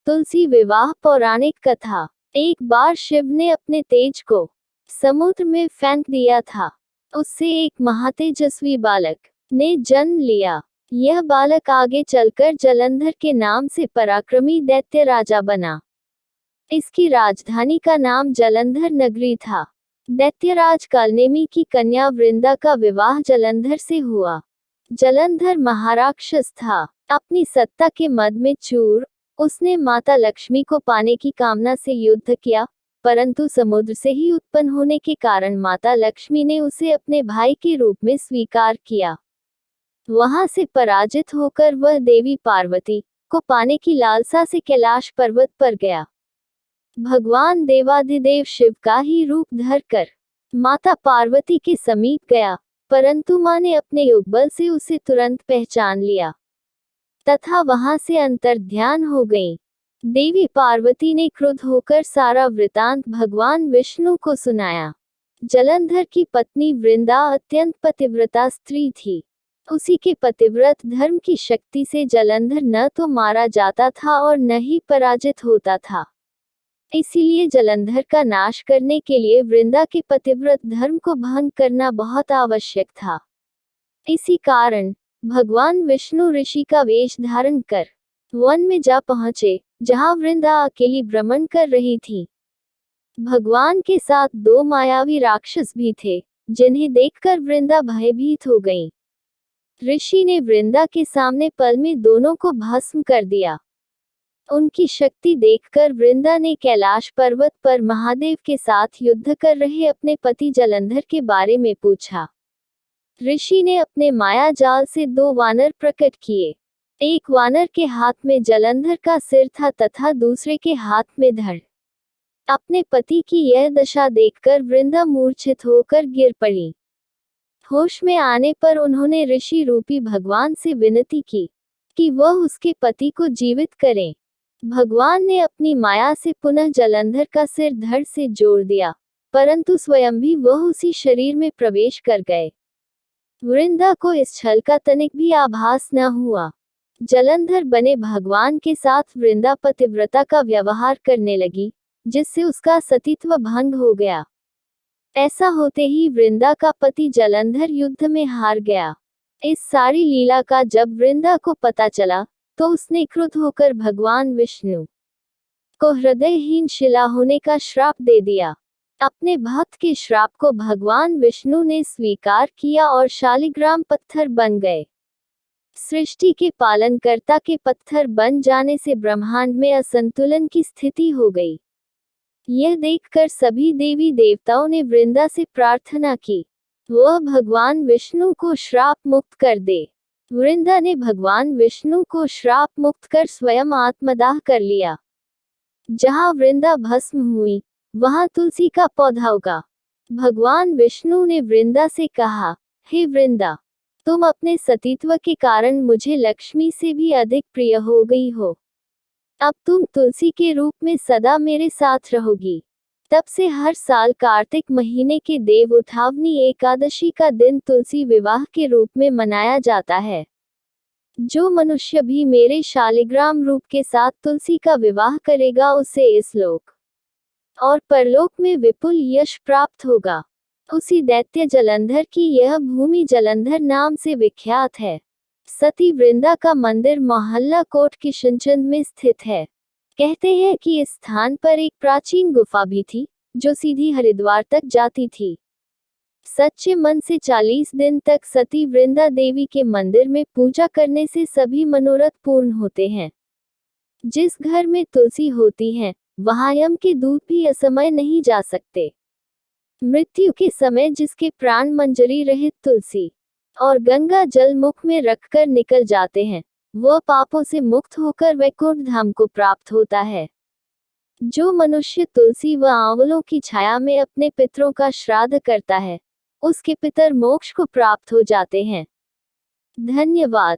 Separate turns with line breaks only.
तुलसी विवाह पौराणिक कथा। एक बार शिव ने अपने तेज को समुद्र में फेंक दिया था। उससे एक महातेजस्वी बालक ने जन्म लिया। यह बालक आगे चलकर जलंधर के नाम से पराक्रमी दैत्य राजा बना। इसकी राजधानी का नाम जलंधर नगरी था। दैत्यराज कालनेमी की कन्या वृंदा का विवाह जलंधर से हुआ। जलंधर महाराक्षस था। अपनी सत्ता के मद में चूर, उसने माता लक्ष्मी को पाने की कामना से युद्ध किया, परंतु समुद्र से ही उत्पन्न होने के कारण माता लक्ष्मी ने उसे अपने भाई के रूप में स्वीकार किया। वहां से पराजित होकर वह देवी पार्वती को पाने की लालसा से कैलाश पर्वत पर गया। भगवान देवाधिदेव शिव का ही रूप धरकर माता पार्वती के समीप गया, परंतु मां ने अपने योगबल से उसे तुरंत पहचान लिया तथा वहां से अंतर्ध्यान हो गई। देवी पार्वती ने क्रुद्ध होकर सारा वृतांत भगवान विष्णु को सुनाया। जलंधर की पत्नी वृंदा अत्यंत पतिव्रता स्त्री थी। उसी के पतिव्रत धर्म की शक्ति से जलंधर न तो मारा जाता था और न ही पराजित होता था। इसीलिए जलंधर का नाश करने के लिए वृंदा के पतिव्रत धर्म को भंग करना बहुत आवश्यक था। इसी कारण भगवान विष्णु ऋषि का वेश धारण कर वन में जा पहुंचे, जहां वृंदा अकेली भ्रमण कर रही थी। भगवान के साथ दो मायावी राक्षस भी थे, जिन्हें देखकर वृंदा भयभीत हो गई। ऋषि ने वृंदा के सामने पल में दोनों को भस्म कर दिया। उनकी शक्ति देखकर वृंदा ने कैलाश पर्वत पर महादेव के साथ युद्ध कर रहे अपने पति जलंधर के बारे में पूछा। ऋषि ने अपने माया जाल से दो वानर प्रकट किए। एक वानर के हाथ में जलंधर का सिर था तथा दूसरे के हाथ में धड़। अपने पति की यह दशा देखकर वृंदा मूर्छित होकर गिर पड़ी। होश में आने पर उन्होंने ऋषि रूपी भगवान से विनती की कि वह उसके पति को जीवित करें। भगवान ने अपनी माया से पुनः जलंधर का सिर धड़ से जोड़ दिया, परंतु स्वयं भी वह उसी शरीर में प्रवेश कर गए। वृंदा को इस छल का तनिक भी आभास न हुआ। जलंधर बने भगवान के साथ वृंदा पतिव्रता का व्यवहार करने लगी, जिससे उसका सतीत्व भंग हो गया। ऐसा होते ही वृंदा का पति जलंधर युद्ध में हार गया। इस सारी लीला का जब वृंदा को पता चला, तो उसने क्रुद्ध होकर भगवान विष्णु को हृदयहीन शिला होने का श्राप दे दिया। अपने भक्त के श्राप को भगवान विष्णु ने स्वीकार किया और शालिग्राम पत्थर बन गए। सृष्टि के पालनकर्ता के पत्थर बन जाने से ब्रह्मांड में असंतुलन की स्थिति हो गई। यह देखकर सभी देवी देवताओं ने वृंदा से प्रार्थना की, वह भगवान विष्णु को श्राप मुक्त कर दे। वृंदा ने भगवान विष्णु को श्राप मुक्त कर स्वयं आत्मदाह कर लिया। जहां वृंदा भस्म हुई, वहां तुलसी का पौधा उगा। भगवान विष्णु ने वृंदा से कहा, हे वृंदा, तुम अपने सतीत्व के कारण मुझे लक्ष्मी से भी अधिक प्रिय हो गई हो। अब तुम तुलसी के रूप में सदा मेरे साथ रहोगी। तब से हर साल कार्तिक महीने के देव उठावनी एकादशी का दिन तुलसी विवाह के रूप में मनाया जाता है। जो मनुष्य भी मेरे शालिग्राम रूप के साथ तुलसी का विवाह करेगा, उसे इस लोक और परलोक में विपुल यश प्राप्त होगा। उसी दैत्य जलंधर की यह भूमि जलंधर नाम से विख्यात है। सती वृंदा का मंदिर मोहल्ला कोट किशनचंद में स्थित है। कहते हैं कि इस स्थान पर एक प्राचीन गुफा भी थी, जो सीधी हरिद्वार तक जाती थी। सच्चे मन से 40 दिन तक सती वृंदा देवी के मंदिर में पूजा करने से सभी मनोरथ पूर्ण होते हैं। जिस घर में तुलसी होती है, वहां यम के दूत भी असमय नहीं जा सकते। मृत्यु के समय जिसके प्राण मंजरी रहित तुलसी और गंगा जल मुख में रखकर निकल जाते हैं, वह पापों से मुक्त होकर वैकुंठ धाम को प्राप्त होता है। जो मनुष्य तुलसी व आंवलों की छाया में अपने पितरों का श्राद्ध करता है, उसके पितर मोक्ष को प्राप्त हो जाते हैं। धन्यवाद।